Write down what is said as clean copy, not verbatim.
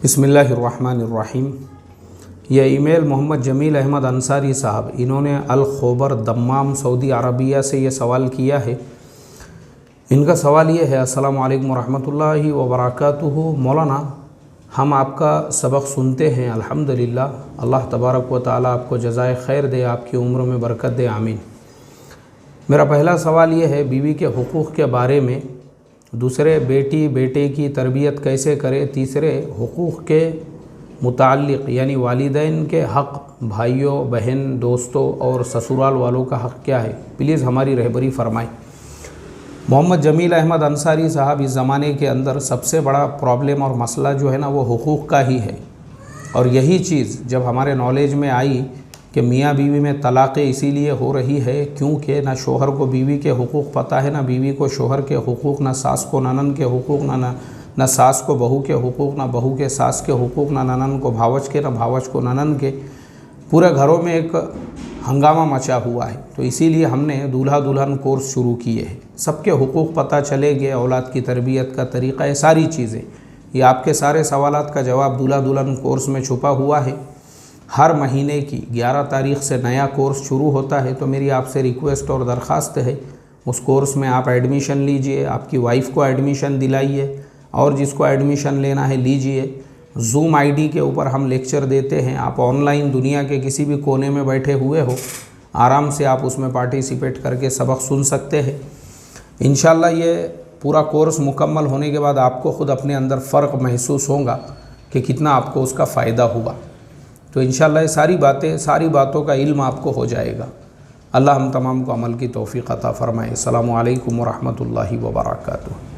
बिस्मिल्लाहिर्रहमानिर्रहीम। ये ईमेल मोहम्मद जमील अहमद अंसारी साहब, इन्होंने अल खोबर दम्माम सऊदी अरबिया से ये सवाल किया है। इनका सवाल ये है, अस्सलामु अलैकुम रहमतुल्लाहि व बरकातुहू। मौलाना, हम आपका सबक सुनते हैं अल्हम्दुलिल्लाह। अल्लाह तबारक व तआला आपको जज़ाए खैर दे, आपकी उम्र में बरकत दे, आमीन। मेरा पहला सवाल ये है, बीवी के हुकूक़ के बारे में। दूसरे, बेटी बेटे की तरबियत कैसे करे। तीसरे, हुकूक़ के मुताल्लिक़ यानी वालिदैन के हक़, भाइयों बहन दोस्तों और ससुराल वालों का हक़ क्या है। प्लीज़ हमारी रहबरी फरमाएं। मोहम्मद जमील अहमद अंसारी साहब, इस ज़माने के अंदर सबसे बड़ा प्रॉब्लम और मसला जो है ना, वो हुकूक़ का ही है। और यही चीज़ जब हमारे नॉलेज में आई कि मियाँ बीवी में तलाक़ें इसीलिए हो रही है क्योंकि ना शोहर को बीवी के हुकूक़ पता है, ना बीवी को शोहर के हुकूक़, ना सास को ननन के हुकूक़, ना सास को बहू के हुकूक़, ना बहू के सास के हुकूक़, ना ननन को भावच के, ना भावच को ननन के। पूरे घरों में एक हंगामा मचा हुआ है। तो इसीलिए हमने दूल्हा दुल्हन कोर्स शुरू किए हैं। सबके हुकूक़ पता चलेंगे, औलाद की तरबियत का तरीक़ा, ये सारी चीज़ें, ये आपके सारे सवालात का जवाब दूल्हा दुल्हन कोर्स में छुपा हुआ है। हर महीने की 11 तारीख़ से नया कोर्स शुरू होता है। तो मेरी आपसे रिक्वेस्ट और दरख्वास्त है, उस कोर्स में आप एडमिशन लीजिए, आपकी वाइफ को एडमिशन दिलाइए, और जिसको एडमिशन लेना है लीजिए। ज़ूम आईडी के ऊपर हम लेक्चर देते हैं। आप ऑनलाइन दुनिया के किसी भी कोने में बैठे हुए हो, आराम से आप उसमें पार्टिसिपेट करके सबक सुन सकते हैं। इंशाल्लाह ये पूरा कोर्स मुकम्मल होने के बाद आपको ख़ुद अपने अंदर फ़र्क महसूस होगा कि कितना आपको उसका फ़ायदा हुआ। तो इंशाल्लाह ये सारी बातों का इल्म आपको हो जाएगा। अल्लाह हम तमाम को अमल की तौफ़ीक़ अता फ़रमाए। अस्सलामु अलैकुम व रहमतुल्लाहि व बरकातुहू।